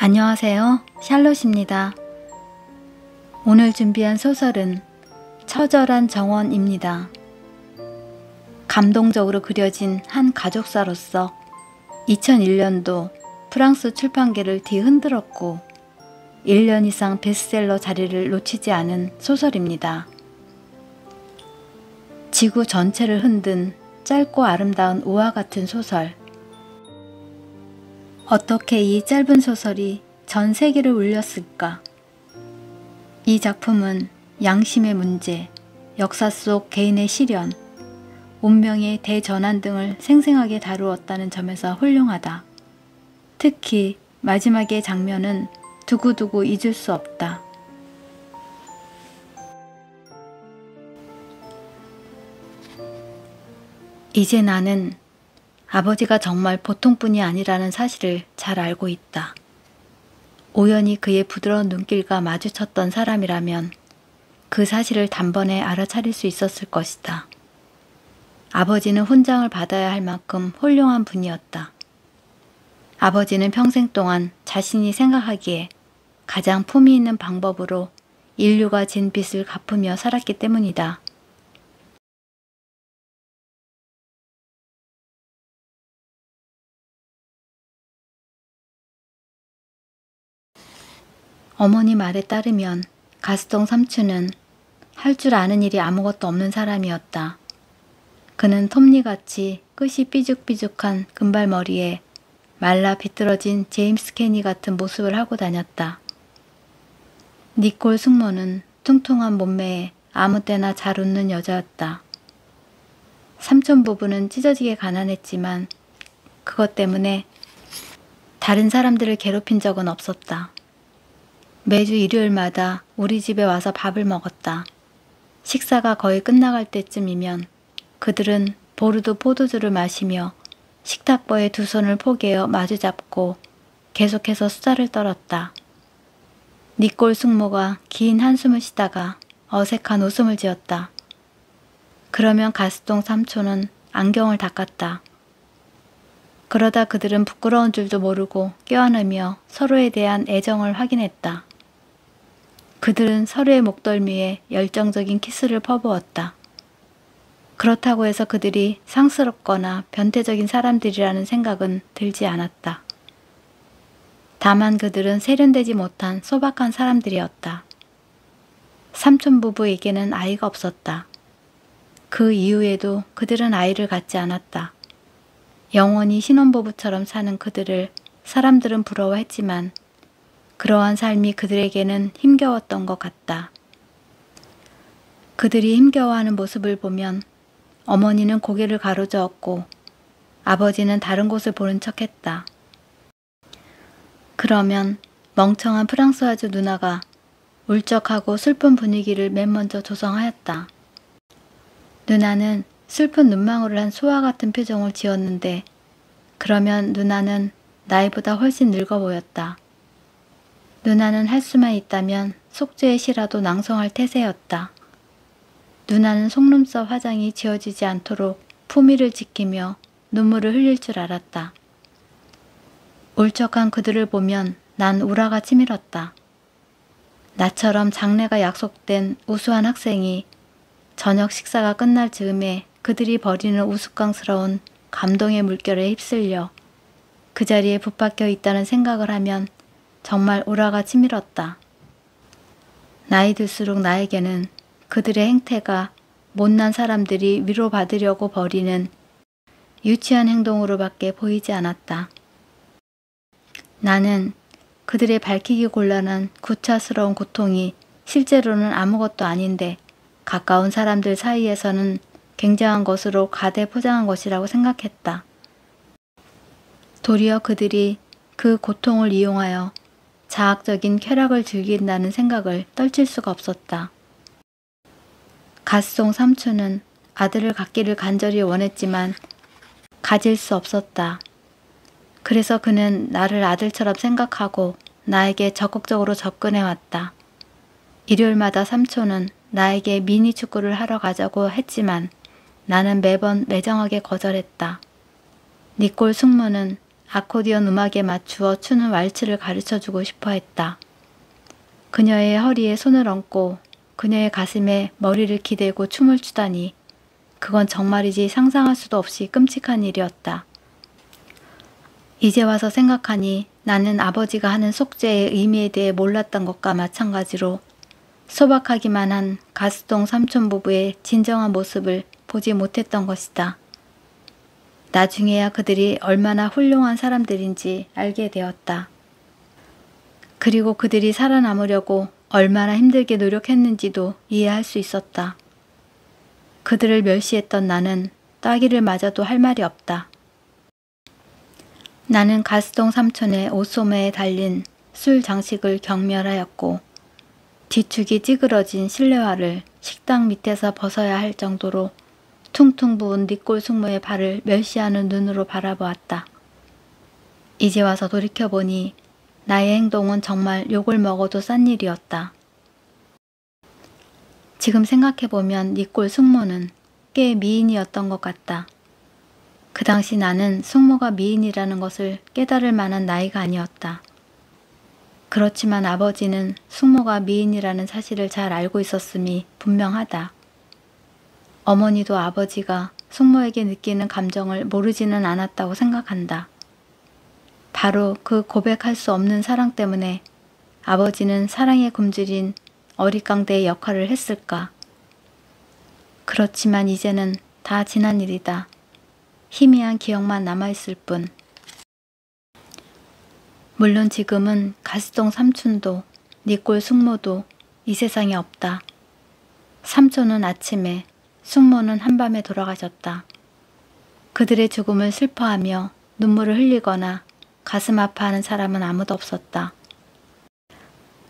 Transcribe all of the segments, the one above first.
안녕하세요. 샬롯입니다. 오늘 준비한 소설은 처절한 정원입니다. 감동적으로 그려진 한 가족사로서 2001년도 프랑스 출판계를 뒤흔들었고 1년 이상 베스트셀러 자리를 놓치지 않은 소설입니다. 지구 전체를 흔든 짧고 아름다운 우화 같은 소설. 어떻게 이 짧은 소설이 전 세계를 울렸을까? 이 작품은 양심의 문제, 역사 속 개인의 시련, 운명의 대전환 등을 생생하게 다루었다는 점에서 훌륭하다. 특히 마지막의 장면은 두고두고 잊을 수 없다. 이제 나는 아버지가 정말 보통뿐이 아니라는 사실을 잘 알고 있다. 우연히 그의 부드러운 눈길과 마주쳤던 사람이라면 그 사실을 단번에 알아차릴 수 있었을 것이다. 아버지는 훈장을 받아야 할 만큼 훌륭한 분이었다. 아버지는 평생 동안 자신이 생각하기에 가장 품위 있는 방법으로 인류가 진 빚을 갚으며 살았기 때문이다. 어머니 말에 따르면 가스통 삼촌은 할 줄 아는 일이 아무것도 없는 사람이었다. 그는 톱니같이 끝이 삐죽삐죽한 금발머리에 말라 비뚤어진 제임스 캐니 같은 모습을 하고 다녔다. 니콜 숙모는 퉁퉁한 몸매에 아무 때나 잘 웃는 여자였다. 삼촌 부부는 찢어지게 가난했지만 그것 때문에 다른 사람들을 괴롭힌 적은 없었다. 매주 일요일마다 우리 집에 와서 밥을 먹었다. 식사가 거의 끝나갈 때쯤이면 그들은 보르도 포도주를 마시며 식탁보에 두 손을 포개어 마주잡고 계속해서 수다를 떨었다. 니콜 숙모가 긴 한숨을 쉬다가 어색한 웃음을 지었다. 그러면 가스통 삼촌은 안경을 닦았다. 그러다 그들은 부끄러운 줄도 모르고 껴안으며 서로에 대한 애정을 확인했다. 그들은 서로의 목덜미에 열정적인 키스를 퍼부었다. 그렇다고 해서 그들이 상스럽거나 변태적인 사람들이라는 생각은 들지 않았다. 다만 그들은 세련되지 못한 소박한 사람들이었다. 삼촌 부부에게는 아이가 없었다. 그 이후에도 그들은 아이를 갖지 않았다. 영원히 신혼부부처럼 사는 그들을 사람들은 부러워했지만 그러한 삶이 그들에게는 힘겨웠던 것 같다. 그들이 힘겨워하는 모습을 보면 어머니는 고개를 가로저었고 아버지는 다른 곳을 보는 척했다. 그러면 멍청한 프랑스와주 누나가 울적하고 슬픈 분위기를 맨 먼저 조성하였다. 누나는 슬픈 눈망울을 한 소와 같은 표정을 지었는데 그러면 누나는 나이보다 훨씬 늙어 보였다. 누나는 할 수만 있다면 속죄의 시라도 낭송할 태세였다. 누나는 속눈썹 화장이 지워지지 않도록 품위를 지키며 눈물을 흘릴 줄 알았다. 울적한 그들을 보면 난 우라가 치밀었다. 나처럼 장래가 약속된 우수한 학생이 저녁 식사가 끝날 즈음에 그들이 벌이는 우스꽝스러운 감동의 물결에 휩쓸려 그 자리에 붙박혀 있다는 생각을 하면 정말 우라가 치밀었다. 나이 들수록 나에게는 그들의 행태가 못난 사람들이 위로받으려고 벌이는 유치한 행동으로밖에 보이지 않았다. 나는 그들의 밝히기 곤란한 구차스러운 고통이 실제로는 아무것도 아닌데 가까운 사람들 사이에서는 굉장한 것으로 가대 포장한 것이라고 생각했다. 도리어 그들이 그 고통을 이용하여 자학적인 쾌락을 즐긴다는 생각을 떨칠 수가 없었다. 가스통 삼촌은 아들을 갖기를 간절히 원했지만 가질 수 없었다. 그래서 그는 나를 아들처럼 생각하고 나에게 적극적으로 접근해 왔다. 일요일마다 삼촌은 나에게 미니 축구를 하러 가자고 했지만 나는 매번 매정하게 거절했다. 니콜 숙모는 아코디언 음악에 맞추어 추는 왈츠를 가르쳐주고 싶어 했다. 그녀의 허리에 손을 얹고 그녀의 가슴에 머리를 기대고 춤을 추다니 그건 정말이지 상상할 수도 없이 끔찍한 일이었다. 이제 와서 생각하니 나는 아버지가 하는 속죄의 의미에 대해 몰랐던 것과 마찬가지로 소박하기만 한 가스동 삼촌 부부의 진정한 모습을 보지 못했던 것이다. 나중에야 그들이 얼마나 훌륭한 사람들인지 알게 되었다. 그리고 그들이 살아남으려고 얼마나 힘들게 노력했는지도 이해할 수 있었다. 그들을 멸시했던 나는 따귀를 맞아도 할 말이 없다. 나는 가스동 삼촌의 옷소매에 달린 술 장식을 경멸하였고 뒤축이 찌그러진 실내화를 식당 밑에서 벗어야 할 정도로 퉁퉁 부은 니꼴 숙모의 발을 멸시하는 눈으로 바라보았다. 이제 와서 돌이켜보니 나의 행동은 정말 욕을 먹어도 싼 일이었다. 지금 생각해보면 니꼴 숙모는 꽤 미인이었던 것 같다. 그 당시 나는 숙모가 미인이라는 것을 깨달을 만한 나이가 아니었다. 그렇지만 아버지는 숙모가 미인이라는 사실을 잘 알고 있었음이 분명하다. 어머니도 아버지가 숙모에게 느끼는 감정을 모르지는 않았다고 생각한다. 바로 그 고백할 수 없는 사랑 때문에 아버지는 사랑에 굶주린 어릿광대의 역할을 했을까? 그렇지만 이제는 다 지난 일이다. 희미한 기억만 남아있을 뿐. 물론 지금은 가스동 삼촌도 니꼴 숙모도 이 세상에 없다. 삼촌은 아침에, 숙모는 한밤에 돌아가셨다. 그들의 죽음을 슬퍼하며 눈물을 흘리거나 가슴 아파하는 사람은 아무도 없었다.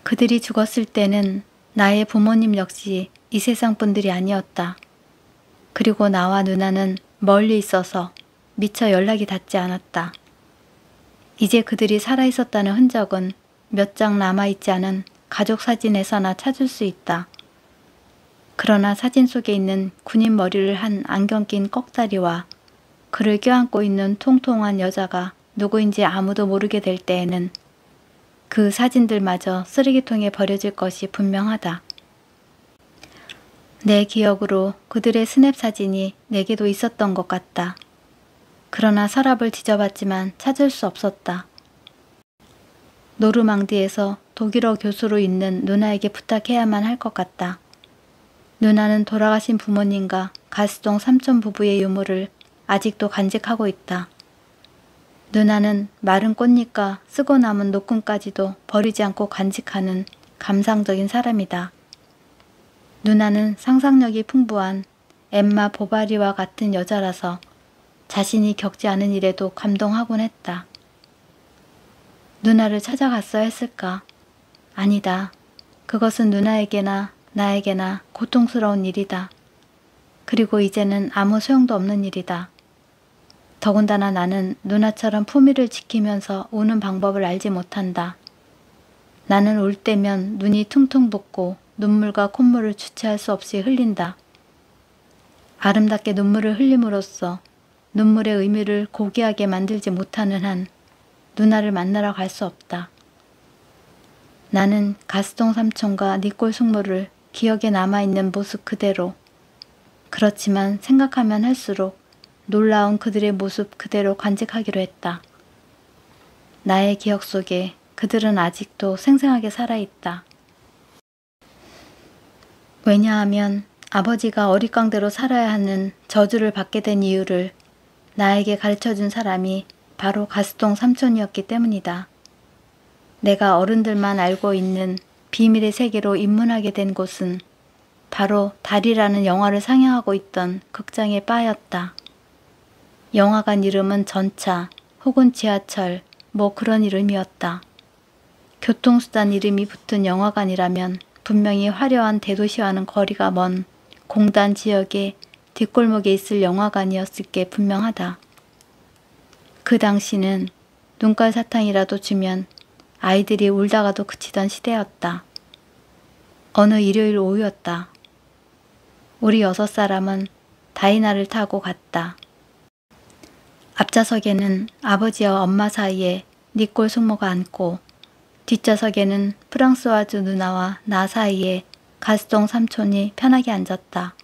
그들이 죽었을 때는 나의 부모님 역시 이 세상 분들이 아니었다. 그리고 나와 누나는 멀리 있어서 미처 연락이 닿지 않았다. 이제 그들이 살아있었다는 흔적은 몇 장 남아있지 않은 가족 사진에서나 찾을 수 있다. 그러나 사진 속에 있는 군인 머리를 한 안경 낀 꺽다리와 그를 껴안고 있는 통통한 여자가 누구인지 아무도 모르게 될 때에는 그 사진들마저 쓰레기통에 버려질 것이 분명하다. 내 기억으로 그들의 스냅 사진이 내게도 있었던 것 같다. 그러나 서랍을 뒤져봤지만 찾을 수 없었다. 노르망디에서 독일어 교수로 있는 누나에게 부탁해야만 할 것 같다. 누나는 돌아가신 부모님과 가스동 삼촌 부부의 유물을 아직도 간직하고 있다. 누나는 마른 꽃잎과 쓰고 남은 노끈까지도 버리지 않고 간직하는 감상적인 사람이다. 누나는 상상력이 풍부한 엠마 보바리와 같은 여자라서 자신이 겪지 않은 일에도 감동하곤 했다. 누나를 찾아갔어야 했을까? 아니다. 그것은 누나에게나 나에게나 고통스러운 일이다. 그리고 이제는 아무 소용도 없는 일이다. 더군다나 나는 누나처럼 품위를 지키면서 우는 방법을 알지 못한다. 나는 울 때면 눈이 퉁퉁 붓고 눈물과 콧물을 주체할 수 없이 흘린다. 아름답게 눈물을 흘림으로써 눈물의 의미를 고귀하게 만들지 못하는 한 누나를 만나러 갈 수 없다. 나는 가스동 삼촌과 니꼴 숙모를 기억에 남아있는 모습 그대로, 그렇지만 생각하면 할수록 놀라운 그들의 모습 그대로 간직하기로 했다. 나의 기억 속에 그들은 아직도 생생하게 살아있다. 왜냐하면 아버지가 어릿광대로 살아야 하는 저주를 받게 된 이유를 나에게 가르쳐준 사람이 바로 가스동 삼촌이었기 때문이다. 내가 어른들만 알고 있는 비밀의 세계로 입문하게 된 곳은 바로 달이라는 영화를 상영하고 있던 극장의 바였다. 영화관 이름은 전차 혹은 지하철 뭐 그런 이름이었다. 교통수단 이름이 붙은 영화관이라면 분명히 화려한 대도시와는 거리가 먼 공단 지역의 뒷골목에 있을 영화관이었을 게 분명하다. 그 당시는 눈깔 사탕이라도 주면 아이들이 울다가도 그치던 시대였다. 어느 일요일 오후였다. 우리 6 사람은 다이나를 타고 갔다. 앞좌석에는 아버지와 엄마 사이에 니콜 숙모가 앉고 뒷좌석에는 프랑스와즈 누나와 나 사이에 가스통 삼촌이 편하게 앉았다.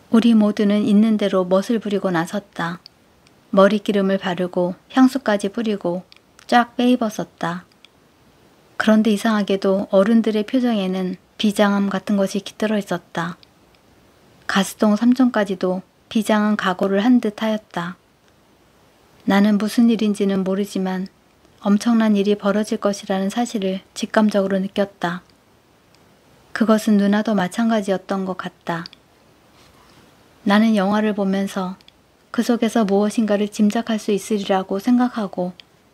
우리 모두는 있는 대로 멋을 부리고 나섰다. 머리기름을 바르고 향수까지 뿌리고 쫙 빼입었었다. 그런데 이상하게도 어른들의 표정에는 비장함 같은 것이 깃들어 있었다. 가스통 삼촌까지도 비장한 각오를 한 듯 하였다. 나는 무슨 일인지는 모르지만 엄청난 일이 벌어질 것이라는 사실을 직감적으로 느꼈다. 그것은 누나도 마찬가지였던 것 같다. 나는 영화를 보면서 그 속에서 무엇인가를 짐작할 수 있으리라고 생각하고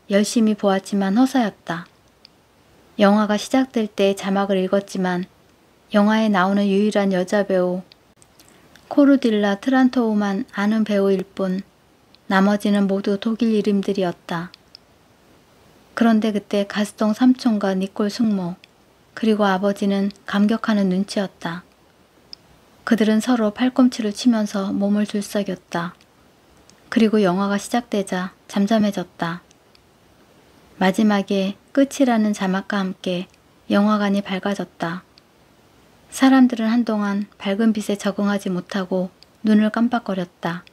열심히 보았지만 허사였다. 영화가 시작될 때 자막을 읽었지만 영화에 나오는 유일한 여자 배우 코르딜라 트란토우만 아는 배우일 뿐 나머지는 모두 독일 이름들이었다. 그런데 그때 가스통 삼촌과 니콜 숙모 그리고 아버지는 감격하는 눈치였다. 그들은 서로 팔꿈치를 치면서 몸을 들썩였다. 그리고 영화가 시작되자 잠잠해졌다. 마지막에 끝이라는 자막과 함께 영화관이 밝아졌다. 사람들은 한동안 밝은 빛에 적응하지 못하고 눈을 깜빡거렸다.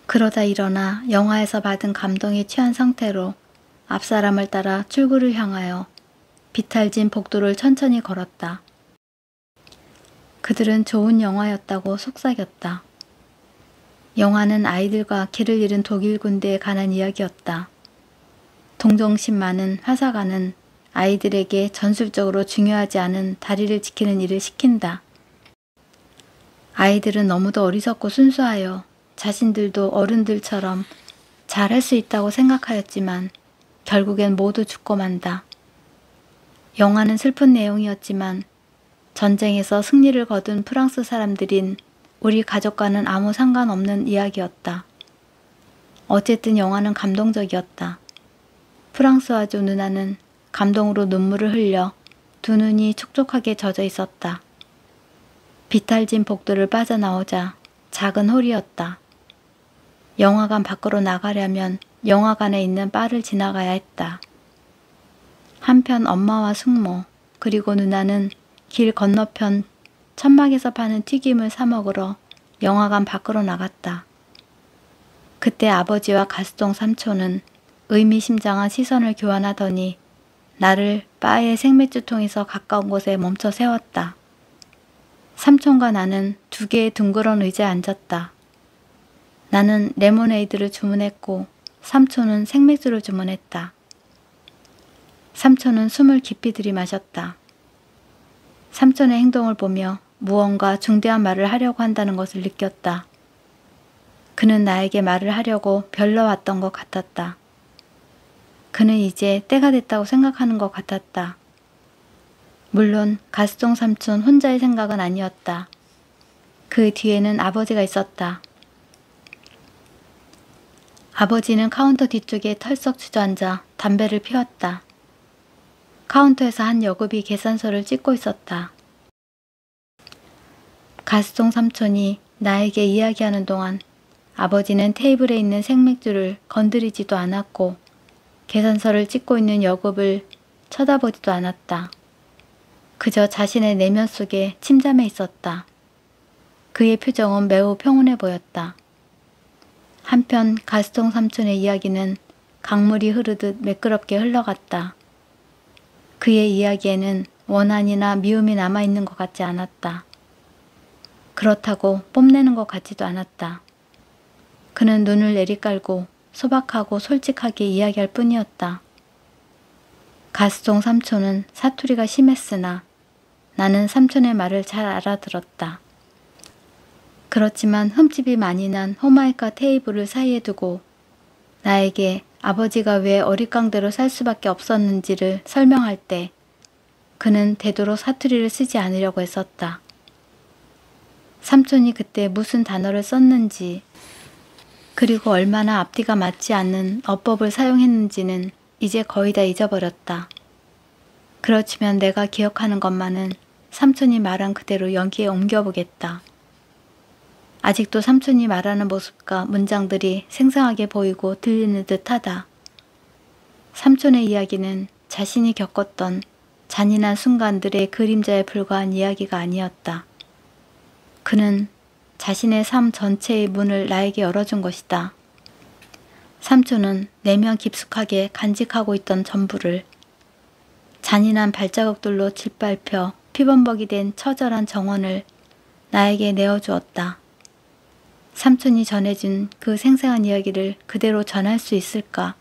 그러다 일어나 영화에서 받은 감동에 취한 상태로 앞사람을 따라 출구를 향하여 비탈진 복도를 천천히 걸었다. 그들은 좋은 영화였다고 속삭였다. 영화는 아이들과 길을 잃은 독일 군대에 관한 이야기였다. 동정심 많은 화사관은 아이들에게 전술적으로 중요하지 않은 다리를 지키는 일을 시킨다. 아이들은 너무도 어리석고 순수하여 자신들도 어른들처럼 잘할 수 있다고 생각하였지만 결국엔 모두 죽고 만다. 영화는 슬픈 내용이었지만 전쟁에서 승리를 거둔 프랑스 사람들인 우리 가족과는 아무 상관없는 이야기였다. 어쨌든 영화는 감동적이었다. 프랑스와즈 누나는 감동으로 눈물을 흘려 두 눈이 촉촉하게 젖어 있었다. 비탈진 복도를 빠져나오자 작은 홀이었다. 영화관 밖으로 나가려면 영화관에 있는 바를 지나가야 했다. 한편 엄마와 숙모 그리고 누나는 길 건너편 천막에서 파는 튀김을 사 먹으러 영화관 밖으로 나갔다. 그때 아버지와 가스통 삼촌은 의미심장한 시선을 교환하더니 나를 바의 생맥주통에서 가까운 곳에 멈춰 세웠다. 삼촌과 나는 두 개의 둥그런 의자에 앉았다. 나는 레모네이드를 주문했고 삼촌은 생맥주를 주문했다. 삼촌은 숨을 깊이 들이마셨다. 삼촌의 행동을 보며 무언가 중대한 말을 하려고 한다는 것을 느꼈다. 그는 나에게 말을 하려고 별러왔던 것 같았다. 그는 이제 때가 됐다고 생각하는 것 같았다. 물론 가스통 삼촌 혼자의 생각은 아니었다. 그 뒤에는 아버지가 있었다. 아버지는 카운터 뒤쪽에 털썩 주저앉아 담배를 피웠다. 카운터에서 한 여급이 계산서를 찍고 있었다. 가스통 삼촌이 나에게 이야기하는 동안 아버지는 테이블에 있는 생맥주를 건드리지도 않았고 계산서를 찍고 있는 여급을 쳐다보지도 않았다. 그저 자신의 내면 속에 침잠해 있었다. 그의 표정은 매우 평온해 보였다. 한편 가스통 삼촌의 이야기는 강물이 흐르듯 매끄럽게 흘러갔다. 그의 이야기에는 원한이나 미움이 남아있는 것 같지 않았다. 그렇다고 뽐내는 것 같지도 않았다. 그는 눈을 내리깔고 소박하고 솔직하게 이야기할 뿐이었다. 가스통 삼촌은 사투리가 심했으나 나는 삼촌의 말을 잘 알아들었다. 그렇지만 흠집이 많이 난 호마이카 테이블을 사이에 두고 나에게 아버지가 왜 어릿광대로 살 수밖에 없었는지를 설명할 때 그는 되도록 사투리를 쓰지 않으려고 했었다. 삼촌이 그때 무슨 단어를 썼는지 그리고 얼마나 앞뒤가 맞지 않는 어법을 사용했는지는 이제 거의 다 잊어버렸다. 그렇지만 내가 기억하는 것만은 삼촌이 말한 그대로 연기에 옮겨보겠다. 아직도 삼촌이 말하는 모습과 문장들이 생생하게 보이고 들리는 듯하다. 삼촌의 이야기는 자신이 겪었던 잔인한 순간들의 그림자에 불과한 이야기가 아니었다. 그는 자신의 삶 전체의 문을 나에게 열어준 것이다. 삼촌은 내면 깊숙하게 간직하고 있던 전부를 잔인한 발자국들로 짓밟혀 피범벅이 된 처절한 정원을 나에게 내어주었다. 삼촌이 전해준 그 생생한 이야기를 그대로 전할 수 있을까?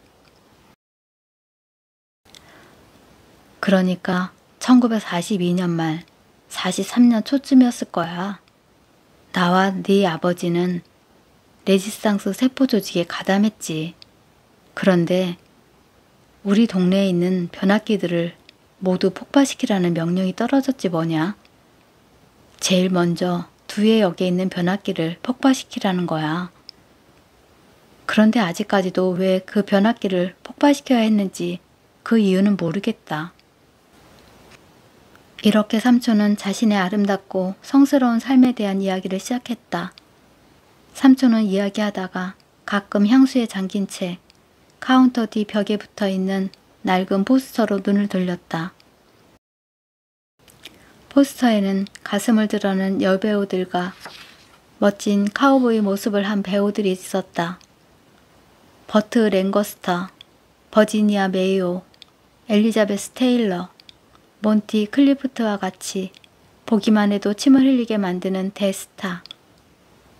그러니까 1942년 말, 43년 초쯤이었을 거야. 나와 네 아버지는 레지스탕스 세포 조직에 가담했지. 그런데 우리 동네에 있는 변압기들을 모두 폭파시키라는 명령이 떨어졌지 뭐냐. 제일 먼저 두해역에 있는 변압기를 폭파시키라는 거야. 그런데 아직까지도 왜 그 변압기를 폭파시켜야 했는지 그 이유는 모르겠다. 이렇게 삼촌은 자신의 아름답고 성스러운 삶에 대한 이야기를 시작했다. 삼촌은 이야기하다가 가끔 향수에 잠긴 채 카운터 뒤 벽에 붙어있는 낡은 포스터로 눈을 돌렸다. 포스터에는 가슴을 드러낸 여배우들과 멋진 카우보이 모습을 한 배우들이 있었다. 버트 랭거스터, 버지니아 메이오, 엘리자베스 테일러, 몬티 클리프트와 같이 보기만 해도 침을 흘리게 만드는 대스타,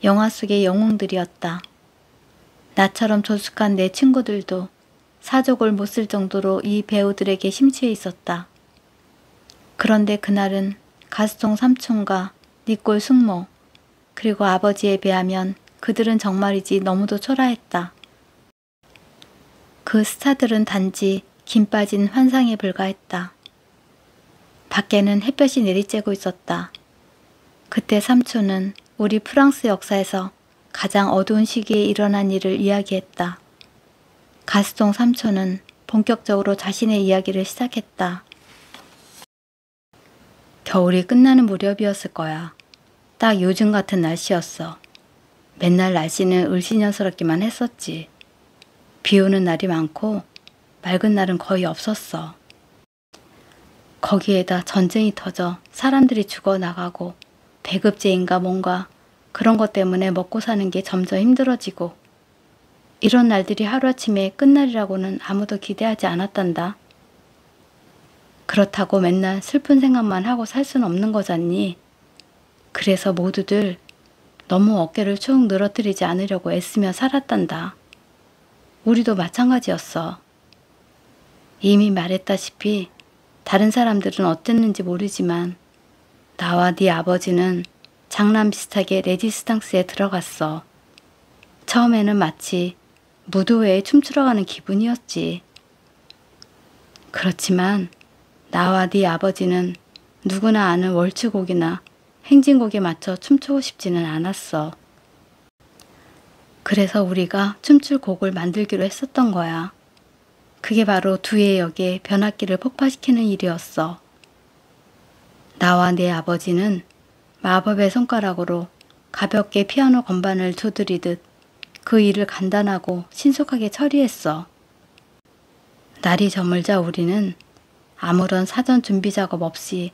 영화 속의 영웅들이었다. 나처럼 조숙한 내 친구들도 사족을 못 쓸 정도로 이 배우들에게 심취해 있었다. 그런데 그날은 가스통 삼촌과 니콜 숙모, 그리고 아버지에 비하면 그들은 정말이지 너무도 초라했다. 그 스타들은 단지 김 빠진 환상에 불과했다. 밖에는 햇볕이 내리쬐고 있었다. 그때 삼촌은 우리 프랑스 역사에서 가장 어두운 시기에 일어난 일을 이야기했다. 가스통 삼촌은 본격적으로 자신의 이야기를 시작했다. 겨울이 끝나는 무렵이었을 거야. 딱 요즘 같은 날씨였어. 맨날 날씨는 을씨년스럽기만 했었지. 비 오는 날이 많고 맑은 날은 거의 없었어. 거기에다 전쟁이 터져 사람들이 죽어나가고 배급제인가 뭔가 그런 것 때문에 먹고 사는 게 점점 힘들어지고 이런 날들이 하루아침에 끝날이라고는 아무도 기대하지 않았단다. 그렇다고 맨날 슬픈 생각만 하고 살 수는 없는 거잖니. 그래서 모두들 너무 어깨를 쭉 늘어뜨리지 않으려고 애쓰며 살았단다. 우리도 마찬가지였어. 이미 말했다시피 다른 사람들은 어땠는지 모르지만 나와 네 아버지는 장난 비슷하게 레지스탕스에 들어갔어. 처음에는 마치 무도회에 춤추러 가는 기분이었지. 그렇지만 나와 네 아버지는 누구나 아는 월츠곡이나 행진곡에 맞춰 춤추고 싶지는 않았어. 그래서 우리가 춤출 곡을 만들기로 했었던 거야. 그게 바로 두해역의 변압기를 폭파시키는 일이었어. 나와 내 아버지는 마법의 손가락으로 가볍게 피아노 건반을 두드리듯 그 일을 간단하고 신속하게 처리했어. 날이 저물자 우리는 아무런 사전 준비 작업 없이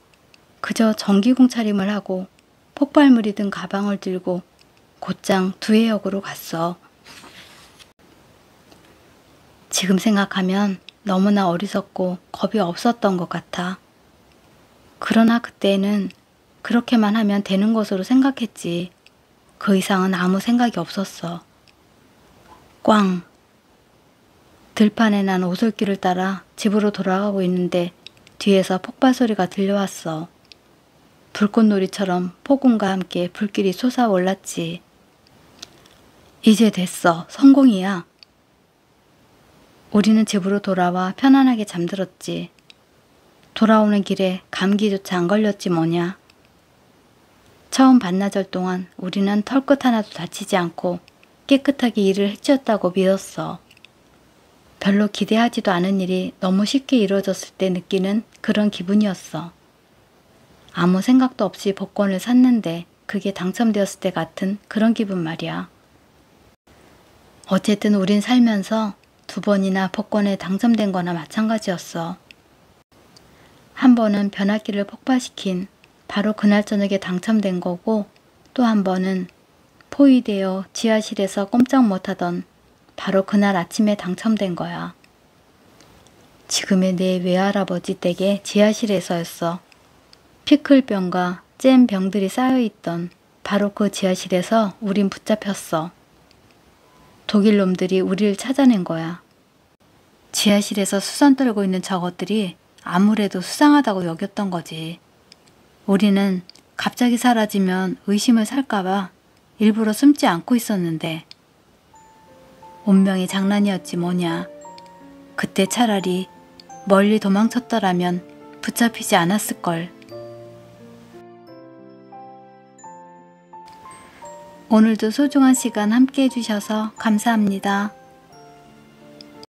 그저 전기공 차림을 하고 폭발물이 든 가방을 들고 곧장 두해역으로 갔어. 지금 생각하면 너무나 어리석고 겁이 없었던 것 같아. 그러나 그때는 그렇게만 하면 되는 것으로 생각했지. 그 이상은 아무 생각이 없었어. 꽝! 들판에 난 오솔길을 따라 집으로 돌아가고 있는데 뒤에서 폭발 소리가 들려왔어. 불꽃놀이처럼 폭음과 함께 불길이 솟아올랐지. 이제 됐어. 성공이야. 우리는 집으로 돌아와 편안하게 잠들었지. 돌아오는 길에 감기조차 안 걸렸지 뭐냐. 처음 반나절 동안 우리는 털끝 하나도 다치지 않고 깨끗하게 일을 해치웠다고 믿었어. 별로 기대하지도 않은 일이 너무 쉽게 이루어졌을 때 느끼는 그런 기분이었어. 아무 생각도 없이 복권을 샀는데 그게 당첨되었을 때 같은 그런 기분 말이야. 어쨌든 우린 살면서 2번이나 복권에 당첨된 거나 마찬가지였어. 한 번은 변압기를 폭발시킨 바로 그날 저녁에 당첨된 거고, 또 한 번은 포위되어 지하실에서 꼼짝 못하던 바로 그날 아침에 당첨된 거야. 지금의 내 외할아버지 댁의 지하실에서였어. 피클병과 잼 병들이 쌓여있던 바로 그 지하실에서 우린 붙잡혔어. 독일 놈들이 우리를 찾아낸 거야. 지하실에서 수선 떨고 있는 저것들이 아무래도 수상하다고 여겼던 거지. 우리는 갑자기 사라지면 의심을 살까봐 일부러 숨지 않고 있었는데, 운명의 장난이었지 뭐냐. 그때 차라리 멀리 도망쳤더라면 붙잡히지 않았을걸. 오늘도 소중한 시간 함께 해주셔서 감사합니다.